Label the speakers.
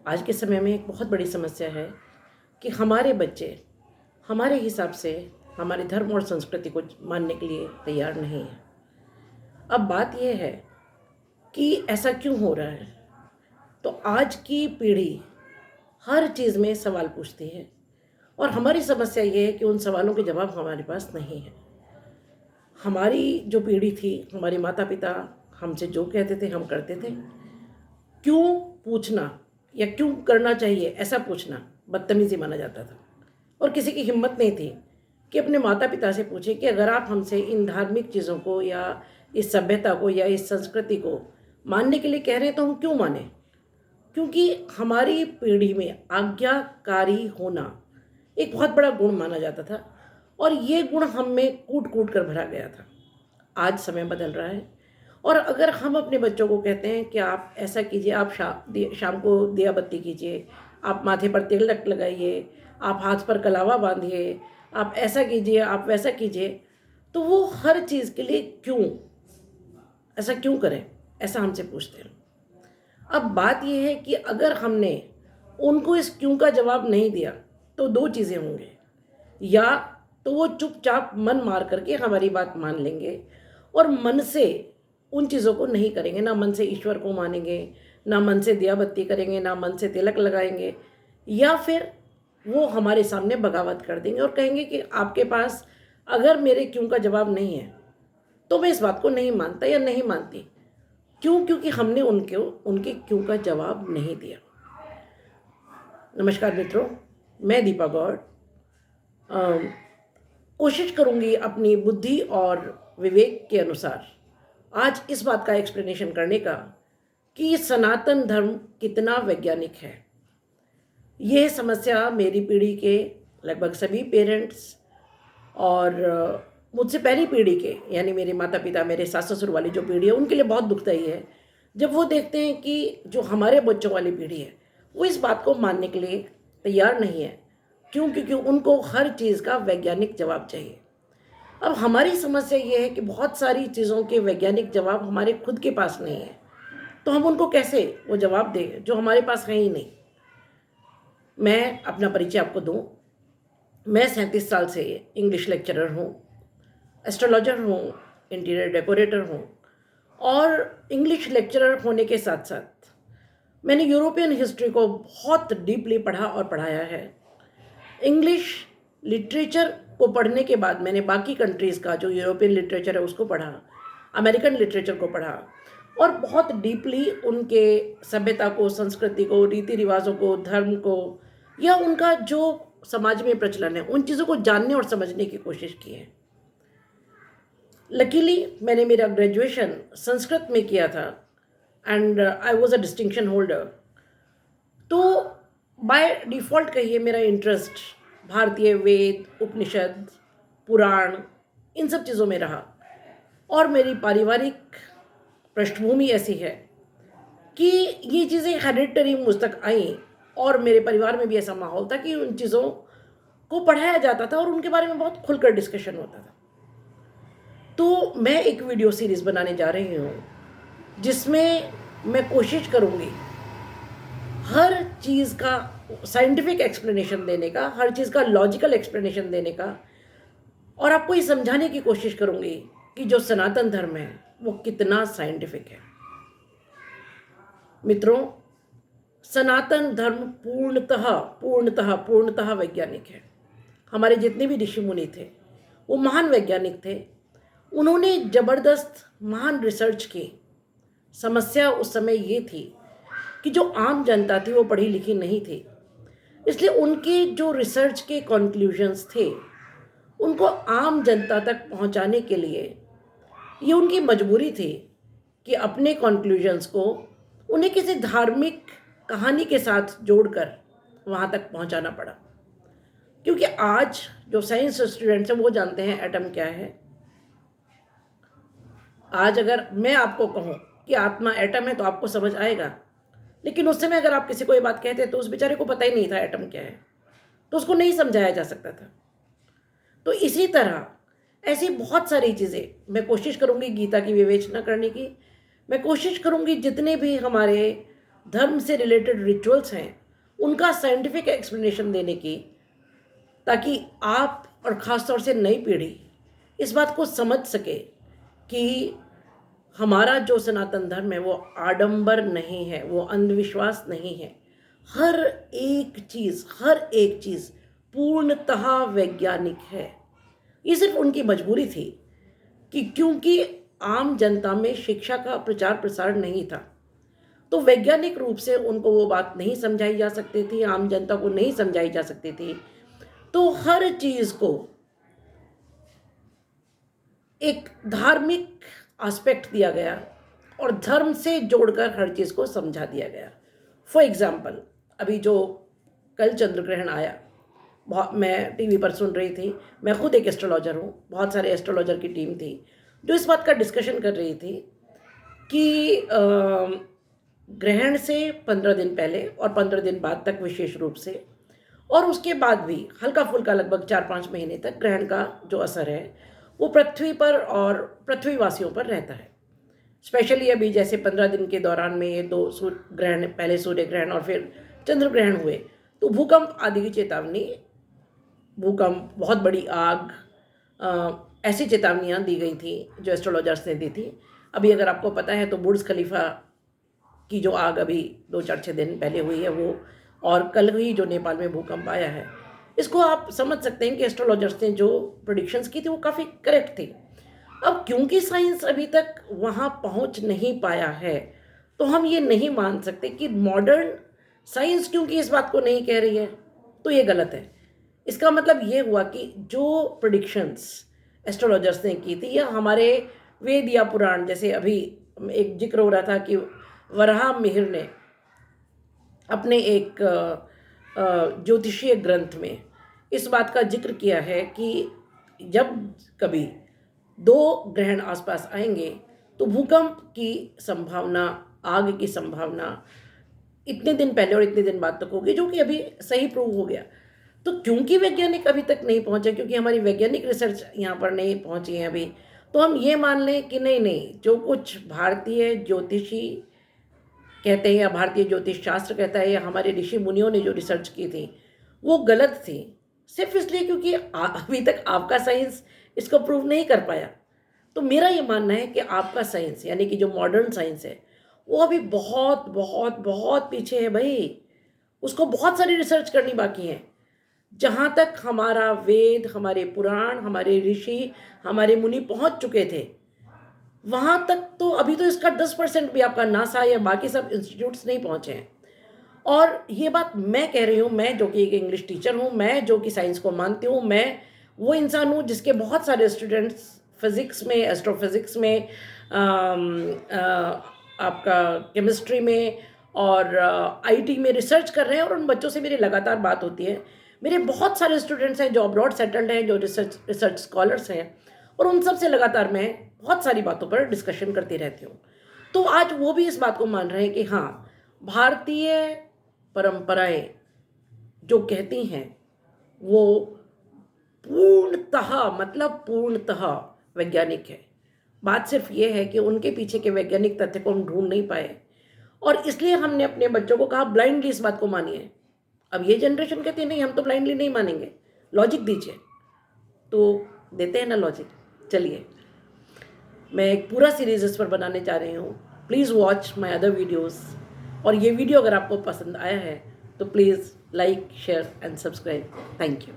Speaker 1: आज के समय में एक बहुत बड़ी समस्या है कि हमारे बच्चे हमारे हिसाब से हमारे धर्म और संस्कृति को मानने के लिए तैयार नहीं है। अब बात यह है कि ऐसा क्यों हो रहा है। तो आज की पीढ़ी हर चीज़ में सवाल पूछती है और हमारी समस्या ये है कि उन सवालों के जवाब हमारे पास नहीं है। हमारी जो पीढ़ी थी, हमारे माता पिता हमसे जो कहते थे हम करते थे। क्यों पूछना या क्यों करना चाहिए ऐसा पूछना बदतमीज़ी माना जाता था और किसी की हिम्मत नहीं थी कि अपने माता पिता से पूछे कि अगर आप हमसे इन धार्मिक चीज़ों को या इस सभ्यता को या इस संस्कृति को मानने के लिए कह रहे हैं तो हम क्यों माने। क्योंकि हमारी पीढ़ी में आज्ञाकारी होना एक बहुत बड़ा गुण माना जाता था और ये गुण हम में कूट कूट कर भरा गया था। आज समय बदल रहा है और अगर हम अपने बच्चों को कहते हैं कि आप ऐसा कीजिए, आप शाम को दिया बत्ती कीजिए, आप माथे पर तिलक लगाइए, आप हाथ पर कलावा बांधिए, आप ऐसा कीजिए, आप वैसा कीजिए, तो वो हर चीज़ के लिए क्यों, ऐसा क्यों करें, ऐसा हमसे पूछते हैं। अब बात यह है कि अगर हमने उनको इस क्यों का जवाब नहीं दिया तो दो चीज़ें होंगे। या तो वो चुपचाप मन मार करके हमारी बात मान लेंगे और मन से उन चीज़ों को नहीं करेंगे, ना मन से ईश्वर को मानेंगे, ना मन से दिया बत्ती करेंगे, ना मन से तिलक लगाएंगे। या फिर वो हमारे सामने बगावत कर देंगे और कहेंगे कि आपके पास अगर मेरे क्यों का जवाब नहीं है तो मैं इस बात को नहीं मानता या नहीं मानती। क्यों? क्योंकि हमने उनके क्यों का जवाब नहीं दिया। नमस्कार मित्रों, मैं दीपा गौड़ कोशिश करूंगी अपनी बुद्धि और विवेक के अनुसार आज इस बात का एक्सप्लेनेशन करने का कि सनातन धर्म कितना वैज्ञानिक है। यह समस्या मेरी पीढ़ी के लगभग सभी पेरेंट्स और मुझसे पहली पीढ़ी के यानी मेरे माता पिता, मेरे सास ससुर वाली जो पीढ़ी है उनके लिए बहुत दुखदायी है जब वो देखते हैं कि जो हमारे बच्चों वाली पीढ़ी है वो इस बात को मानने के लिए तैयार नहीं है। क्यों? क्योंकि उनको हर चीज़ का वैज्ञानिक जवाब चाहिए। अब हमारी समस्या ये है कि बहुत सारी चीज़ों के वैज्ञानिक जवाब हमारे खुद के पास नहीं है, तो हम उनको कैसे वो जवाब दें जो हमारे पास है ही नहीं। मैं अपना परिचय आपको दूं। मैं 37 साल से इंग्लिश लेक्चरर हूँ, एस्ट्रोलॉजर हूँ, इंटीरियर डेकोरेटर हूँ और इंग्लिश लेक्चरर होने के साथ साथ मैंने यूरोपियन हिस्ट्री को बहुत डीपली पढ़ा और पढ़ाया है। इंग्लिश लिटरेचर को पढ़ने के बाद मैंने बाकी कंट्रीज़ का जो यूरोपियन लिटरेचर है उसको पढ़ा, अमेरिकन लिटरेचर को पढ़ा और बहुत डीपली उनके सभ्यता को, संस्कृति को, रीति रिवाजों को, धर्म को या उनका जो समाज में प्रचलन है उन चीज़ों को जानने और समझने की कोशिश की है। लकीली मैंने मेरा ग्रेजुएशन संस्कृत में किया था and I was a distinction holder. तो बाय डिफ़ॉल्ट कहिए मेरा इंटरेस्ट भारतीय वेद, उपनिषद, पुराण इन सब चीज़ों में रहा और मेरी पारिवारिक पृष्ठभूमि ऐसी है कि ये चीज़ें हेरिडिटरी मुझ तक आई और मेरे परिवार में भी ऐसा माहौल था कि उन चीज़ों को पढ़ाया जाता था और उनके बारे में बहुत खुलकर डिस्कशन होता था। तो मैं एक वीडियो सीरीज़ बनाने जा रही हूँ जिसमें मैं कोशिश करूँगी हर चीज़ का साइंटिफिक एक्सप्लेनेशन देने का, हर चीज़ का लॉजिकल एक्सप्लेनेशन देने का और आपको ये समझाने की कोशिश करूँगी कि जो सनातन धर्म है वो कितना साइंटिफिक है। मित्रों, सनातन धर्म पूर्णतः वैज्ञानिक है। हमारे जितने भी ऋषि मुनि थे वो महान वैज्ञानिक थे। उन्होंने ज़बरदस्त महान रिसर्च की। समस्या उस समय ये थी कि जो आम जनता थी वो पढ़ी लिखी नहीं थी, इसलिए उनके जो रिसर्च के कंक्लूजन्स थे उनको आम जनता तक पहुंचाने के लिए ये उनकी मजबूरी थी कि अपने कंक्लूजन्स को उन्हें किसी धार्मिक कहानी के साथ जोड़कर वहाँ तक पहुँचाना पड़ा। क्योंकि आज जो साइंस स्टूडेंट्स हैं वो जानते हैं एटम क्या है। आज अगर मैं आपको कहूँ कि आत्मा एटम है तो आपको समझ आएगा, लेकिन उस समय अगर आप किसी को ये बात कहते तो उस बेचारे को पता ही नहीं था एटम क्या है, तो उसको नहीं समझाया जा सकता था। तो इसी तरह ऐसी बहुत सारी चीज़ें मैं कोशिश करूँगी गीता की विवेचना करने की। मैं कोशिश करूँगी जितने भी हमारे धर्म से रिलेटेड रिचुअल्स हैं उनका साइंटिफिक एक्सप्लेनेशन देने की, ताकि आप और ख़ास तौर से नई पीढ़ी इस बात को समझ सके कि हमारा जो सनातन धर्म है वो आडंबर नहीं है, वो अंधविश्वास नहीं है। हर हर एक चीज़ पूर्णतः वैज्ञानिक है। ये सिर्फ उनकी मजबूरी थी कि क्योंकि आम जनता में शिक्षा का प्रचार प्रसार नहीं था, तो वैज्ञानिक रूप से उनको वो बात नहीं समझाई जा सकती थी, आम जनता को नहीं समझाई जा सकती थी। तो हर चीज़ को एक धार्मिक एस्पेक्ट दिया गया और धर्म से जोड़कर हर चीज़ को समझा दिया गया। फॉर एग्ज़ाम्पल, अभी जो कल चंद्र ग्रहण आया, बहुत मैं टीवी पर सुन रही थी, मैं खुद एक एस्ट्रोलॉजर हूँ, बहुत सारे एस्ट्रोलॉजर की टीम थी जो इस बात का डिस्कशन कर रही थी कि ग्रहण से 15 दिन पहले और 15 दिन बाद तक विशेष रूप से, और उसके बाद भी हल्का फुल्का लगभग 4-5 महीने तक ग्रहण का जो असर है वो पृथ्वी पर और पृथ्वीवासियों पर रहता है। स्पेशली अभी जैसे 15 दिन के दौरान में ये 2 ग्रहण, पहले सूर्य ग्रहण और फिर चंद्र ग्रहण हुए, तो भूकंप आदि की चेतावनी, भूकंप, बहुत बड़ी आग, ऐसी चेतावनियाँ दी गई थी जो एस्ट्रोलॉजर्स ने दी थी। अभी अगर आपको पता है तो बुर्ज खलीफा की जो आग अभी 2-4-6 दिन पहले हुई है वो, और कल ही जो नेपाल में भूकंप आया है, इसको आप समझ सकते हैं कि एस्ट्रोलॉजर्स ने जो प्रेडिक्शंस की थी वो काफ़ी करेक्ट थी। अब क्योंकि साइंस अभी तक वहाँ पहुँच नहीं पाया है, तो हम ये नहीं मान सकते कि मॉडर्न साइंस क्योंकि इस बात को नहीं कह रही है तो ये गलत है। इसका मतलब ये हुआ कि जो प्रेडिक्शंस एस्ट्रोलॉजर्स ने की थी या हमारे वेद या पुराण, जैसे अभी एक जिक्र हो रहा था कि वराह मिहिर ने अपने एक ज्योतिषीय ग्रंथ में इस बात का जिक्र किया है कि जब कभी 2 ग्रहण आसपास आएंगे तो भूकंप की संभावना, आग की संभावना इतने दिन पहले और इतने दिन बाद तक होगी, जो कि अभी सही प्रूव हो गया। तो क्योंकि वैज्ञानिक अभी तक नहीं पहुंचे, क्योंकि हमारी वैज्ञानिक रिसर्च यहाँ पर नहीं पहुंची है अभी, तो हम ये मान लें कि नहीं, जो कुछ भारतीय ज्योतिषी कहते हैं या भारतीय ज्योतिष शास्त्र कहता है या हमारे ऋषि मुनियों ने जो रिसर्च की थी वो गलत थी, सिर्फ इसलिए क्योंकि अभी तक आपका साइंस इसको प्रूव नहीं कर पाया। तो मेरा ये मानना है कि आपका साइंस, यानी कि जो मॉडर्न साइंस है, वो अभी बहुत बहुत बहुत पीछे है भाई। उसको बहुत सारी रिसर्च करनी बाकी है। जहाँ तक हमारा वेद, हमारे पुराण, हमारे ऋषि, हमारे मुनि पहुँच चुके थे, वहाँ तक तो अभी तो इसका 10% भी आपका नासा या बाकी सब इंस्टीट्यूट्स नहीं पहुँचे हैं। और ये बात मैं कह रही हूँ, मैं जो कि एक इंग्लिश टीचर हूँ, मैं जो कि साइंस को मानती हूँ, मैं वो इंसान हूँ जिसके बहुत सारे स्टूडेंट्स फिज़िक्स में, एस्ट्रोफिज़िक्स में, आपका केमिस्ट्री में और आईटी में रिसर्च कर रहे हैं, और उन बच्चों से मेरी लगातार बात होती है। मेरे बहुत सारे स्टूडेंट्स हैं जो अब्रॉड सेटल्ड हैं, जो रिसर्च स्कॉलर्स हैं, और उन सब से लगातार मैं बहुत सारी बातों पर डिस्कशन करती रहती हूँ। तो आज वो भी इस बात को मान रहे हैं कि हाँ, भारतीय परंपराएं जो कहती हैं वो पूर्णतः वैज्ञानिक है। बात सिर्फ ये है कि उनके पीछे के वैज्ञानिक तथ्य को हम ढूंढ नहीं पाए, और इसलिए हमने अपने बच्चों को कहा ब्लाइंडली इस बात को मानिए। अब ये जनरेशन कहती है नहीं, हम तो ब्लाइंडली नहीं मानेंगे, लॉजिक दीजिए। तो देते हैं ना लॉजिक। चलिए, मैं एक पूरा सीरीज इस पर बनाने जा रही हूँ। Please watch my other videos. और ये वीडियो अगर आपको पसंद आया है तो please like, share and subscribe. Thank you.